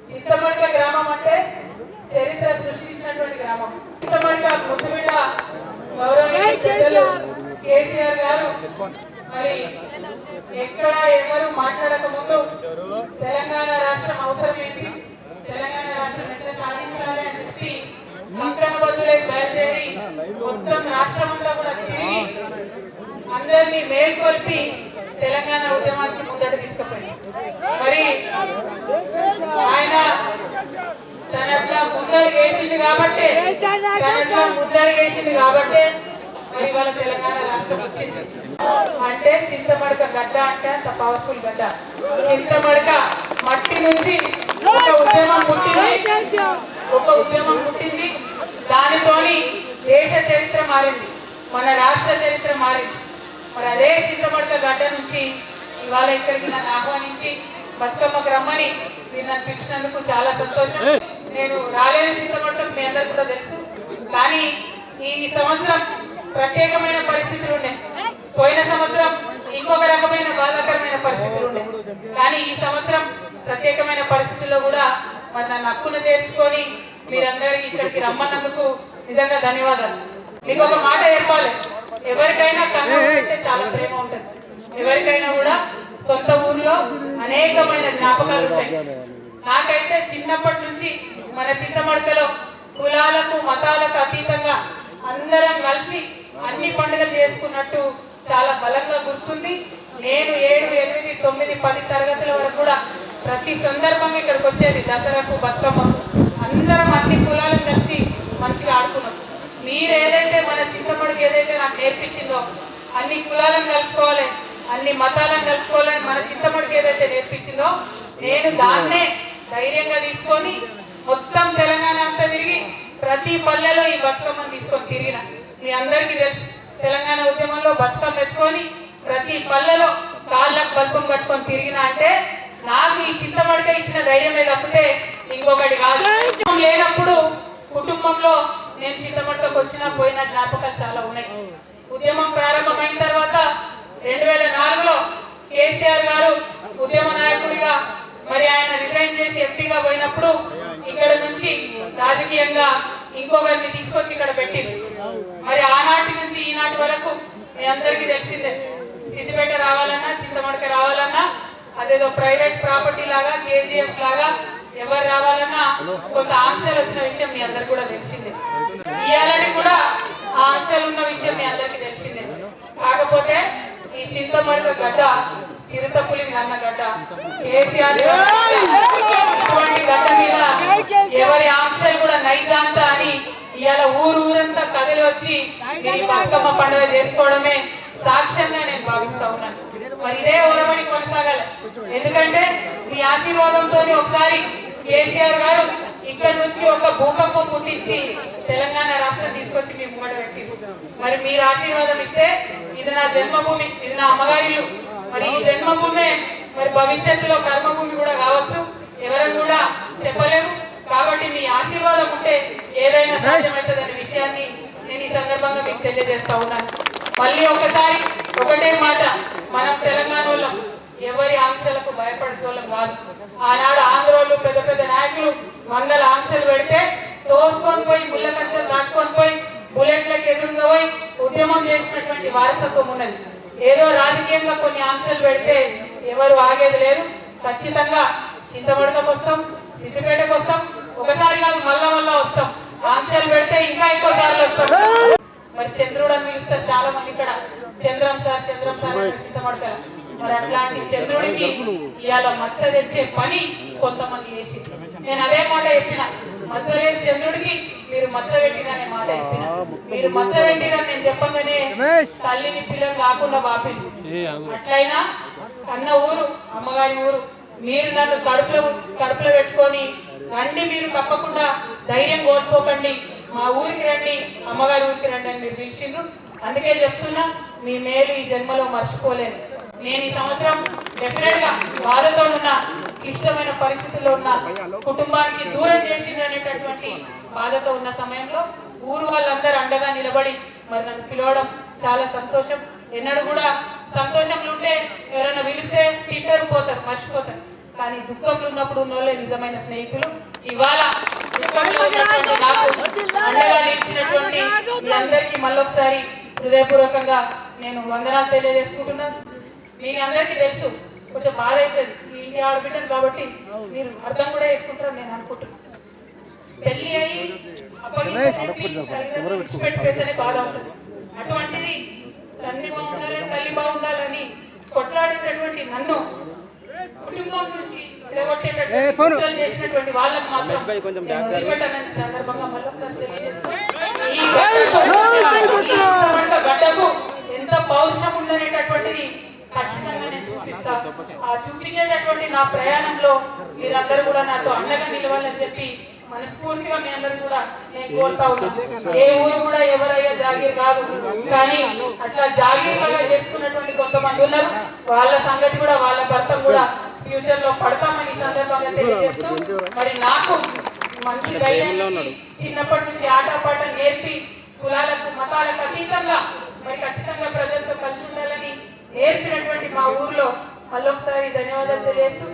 చింతమడక గ్రామం అంటే చరిత్ర సృష్టించినటువంటి గ్రామం. చింతమడక ముద్దుబిడ్డ గౌరవనీయులు కేసీఆర్ గారు మరి ఎక్కడ ఎవరు మాట్లాడక ముందు తెలంగాణ రాష్ట్రం అవసరం ఏంటి, తెలంగాణ రాష్ట్రం ఎట్లా సాధించాలి అని చెప్పి కంకణ బదులై బయలుదేరి మొత్తం రాష్ట్రం అంతా కూడా తిరిగి అందరినీ మేల్కొల్పి తెలంగాణ ఉద్యమానికి ముందట తీసుకుపోయి మరి ఆయన తనట్లా ముద్దలు వేసింది కాబట్టి మరి వాళ్ళ తెలంగాణ రాష్ట్రం వచ్చింది. అంటే చింతమడక గడ్డ అంటే అంత పవర్ఫుల్ గడ్డ. చింతమడక మట్టి నుంచి ఒక ఉద్యమం పుట్టింది. దానితోని దేశ చరిత్ర మారింది, మన రాష్ట్ర చరిత్ర మారింది. మరి అదే చింతమడక గడ్డ నుంచి ఇవాళ ఇక్కడికి నన్ను ఆహ్వానించి బతుకమ్మకు రమ్మని మీరు నన్ను పిలిచినందుకు చాలా సంతోషం. నేను రాలేని చింతమడక మీ అందరికి కూడా తెలుసు. కానీ ఈ సంవత్సరం ప్రత్యేకమైన పరిస్థితులు ఉండే, పోయిన సంవత్సరం ఇంకొక రకమైన బాధాకరమైన పరిస్థితులు ఉండే, కానీ ఈ సంవత్సరం ప్రత్యేకమైన పరిస్థితుల్లో కూడా మరి నన్ను హక్కును చేర్చుకొని మీరందరికీ ఇక్కడికి రమ్మన్నందుకు నిజంగా ధన్యవాదాలు. మీకు ఒక మాట చెప్పాలి, ఎవరికైనా కన్నం ఉంటే చాలా ప్రేమ ఉంటుంది, ఎవరికైనా కూడా సొంత ఊర్లో అనేకమైన జ్ఞాపకాలు ఉంటాయి. నాకైతే చిన్నప్పటి నుంచి మన చింతమడకలో కులాలకు మతాలకు అతీతంగా అందరం కలిసి అన్ని పండుగలు చేసుకున్నట్టు చాలా బలంగా గుర్తుంది. నేను 7, 8, 9, 10 తరగతుల వరకు కూడా ప్రతి సందర్భంగా ఇక్కడికి వచ్చేది. దసరాకు, బతుకమ్మ అందరం అన్ని కులాలను కలిసి మంచిగా ఆడుకున్నాం. మీరు ఏదైతే మన చింతమడక ఏదైతే నాకు నేర్పించిందో అన్ని కులాలను కలుపుకోవాలి, అన్ని మతాలను కలుపుకోవాలని మన చింతమడక ఏదైతే నేర్పించిందో నేను దాన్నే ధైర్యంగా తీసుకొని మొత్తం తెలంగాణ అంతా తిరిగి ప్రతి పల్లెలో ఈ బతుకమ్మను తీసుకొని తిరిగిన. మీ అందరికీ తెలుసు, తెలంగాణ ఉద్యమంలో బతుకమ్మ ఎత్తుకొని ప్రతి పల్లెలో కాళ్ళకు బతుకం కట్టుకొని తిరిగిన అంటే నాకు ఈ చింతమడక ఇచ్చిన ధైర్యమే తప్పితే ఇంకొకటి కాదు. లేనప్పుడు కుటుంబంలో నేను చింతమడకకు వచ్చినా పోయిన జ్ఞాపకాలు చాలా ఉన్నాయి. ఉద్యమం ప్రారంభమైన తర్వాత 2004లో కేసీఆర్ గారు ఉద్యమ నాయకుడిగా మరి ఆయన రిజైన్ చేసి ఎంపీగా పోయినప్పుడు ఇక్కడ నుంచి రాజకీయంగా ఇంకొకరిని తీసుకొచ్చి ఇక్కడ పెట్టింది. మరి ఆనాటి నుంచి ఈనాటి వరకు మీ అందరికీ తెలిసిందే, సిద్దిపేట రావాలన్నా చింతమడక రావాలన్నా అదేదో ప్రైవేట్ ప్రాపర్టీ లాగా కేజీఎఫ్ లాగా ఎవరు రావాలన్నా కొంత ఆంక్షలు వచ్చిన విషయం మీ అందరికి కూడా తెలిసిందే. ఇయాలని కూడా ఆ ఆంక్షలు ఉన్న విషయం మీ అందరికీ తెలిసిందే. కాకపోతే ఈ చింతమడక గడ్డ చిరుతపులి అన్న గడ్డ, కేసీఆర్ ఇటువంటి గడ్డ మీద ఎవరి ఆంక్షలు కూడా నైజాంత అని ఇవాళ ఊరంతా కదిలి వచ్చి ఈ బతుకమ్మ పండుగ చేసుకోవడమే సాక్ష్యంగా నేను భావిస్తా ఉన్నాను. మరి ఇదే ఓరమని కొనసాగాలి. ఎందుకంటే మీ ఆశీర్వాదంతో ఒకసారి కేసీఆర్ గారు ఇక్కడ నుంచి ఒక భూకంపం పుట్టించి తెలంగాణ రాష్ట్రం తీసుకొచ్చి మీ ముంగట పెట్టింది. మరి మీరు ఆశీర్వాదం ఇస్తే ఇది నా జన్మభూమి, ఇది నా అమ్మగారిలు. మరి ఈ జన్మభూమే మరి భవిష్యత్తులో కర్మభూమి కూడా కావచ్చు, ఎవరు కూడా చెప్పలేము. కాబట్టి మీ ఆశీర్వాదం ఉంటే ఏదైనా సాధ్యమవుతుందనే విషయాన్ని నేను ఈ సందర్భంగా మీకు తెలియజేస్తా ఉన్నాను. మళ్ళీ ఒకటే మాట, మనం తెలంగాణ వాళ్ళం ఎవరి ఆంక్షలకు భయపడుకోవడం కాదు. ఆనాడు ఆంధ్రోళ్ళు పెద్ద పెద్ద నాయకులు 100 ఆంక్షలు పెడితే తోసుకొని ఉద్యమం చేసినటువంటి వారసత్వం ఉన్నది. ఏదో రాజకీయంగా కొన్ని ఆంక్షలు పెడితే ఎవరు ఆగేది లేరు. ఖచ్చితంగా చింతమడకకు వస్తాం, సిద్దిపేటకు వస్తాం, ఒకసారి కాదు మళ్ళా వస్తాం. ఆంక్షలు పెడితే ఇంకా ఎక్కువ సార్లు వస్తాం. మరి చంద్రుడు అని పిలుస్తారు చాలా మంది ఇక్కడ, చంద్రం సార్ చింతమడకల. మరి అట్లాంటి చంద్రుడికి ఇవాళ మచ్చ తెచ్చే పని కొంతమంది చేసి, నేను అదే మాట చెప్పిన, మచ్చ లేని చంద్రుడికి మీరు మచ్చ పెట్టిననే మాట చెప్పిన. మీరు మచ్చ పెట్టినని నేను చెప్పగానే తల్లిని పిల్లలు కాకుండా బాపింది. అట్లయినా అన్న ఊరు అమ్మగారి ఊరు, మీరు నన్ను కడుపులో పెట్టుకొని రండి, మీరు తప్పకుండా ధైర్యం కోల్పోకండి, మా ఊరికి రండి, అమ్మగారి ఊరికి రండి అని మీరు పిలిచిండ్రు. అందుకే చెప్తున్నా, మీ మేలు ఈ జన్మలో మర్చిపోలేను. నేను ఈ సంవత్సరం డెఫినెట్ గా బాధతో ఉన్న, ఇష్టమైన పరిస్థితుల్లో ఉన్న, కుటుంబానికి దూరం చేసిందనేటటువంటి బాధతో ఉన్న సమయంలో ఊరు వాళ్ళందరూ అండగా నిలబడి మరి నన్ను పిలవడం చాలా సంతోషం. ఎన్నడూ కూడా సంతోషంలో ఉంటే ఎవరైనా పిలిస్తే తింటారు, పోతారు, మర్చిపోతారు. కానీ దుఃఖంలో ఉన్నప్పుడు ఉన్నోళ్ళే నిజమైన స్నేహితులు. ఇవాళ దుఃఖంలో ఉన్నటువంటి నాకు అండగా నిలిచినటువంటి మీ అందరికీ మళ్ళొకసారి హృదయపూర్వకంగా నేను వందనాలు తెలియజేసుకుంటున్నాను. మీ అందరికీ తెలుసు, కొంచెం బాధ అవుతుంది, మీ ఇంటి ఆడబిడ్డను కాబట్టి మీరు అర్థం కూడా చేసుకుంటారు నేను అనుకుంటున్నాను. పెళ్లి అయ్యి అప్పగిపెడితేనే బాధ ఉంటుంది. అటువంటిది తల్లి బాగుండాలని తల్లి బాగుండాలని కొట్లాడేటటువంటి నన్ను కుటుంబం నుంచి చేసినటువంటి వాళ్ళకు మాత్రం సందర్భంగా గడ్డకు ఎంత పౌరుషం ఉందనేటటువంటిది ఖచ్చితంగా నేను చూపిస్తా. ఆ చూపించేటటువంటి నా ప్రయాణంలో మీరందరూ కూడా నాతో అండగా నిలవాలని చెప్పి మనస్ఫూర్తిగా మీ అందరూ కూడా నేను కోరుతా ఉన్నాను. ఏ ఊరు కూడా ఎవరయ్యా జాగీర్ కాదు, కానీ అట్లా జాగీర్లుగా చేసుకున్నటువంటి కొంతమంది ఉన్నారు. వాళ్ళ సంగతి కూడా, వాళ్ళ భర్త కూడా ఫ్యూచర్ లో పడతామని సందర్భంగా తెలియజేస్తూ, మరి నాకు మంచి ధైర్యం చిన్నప్పటి నుంచి ఆటపాట నేర్పి కులాలకు మతాలకు అతీతంగా మరి ఖచ్చితంగా ప్రజలతో కలిసి ఉండాలని నేర్పినటువంటి మా ఊర్లో మళ్ళొకసారి ధన్యవాదాలు తెలియజేస్తూ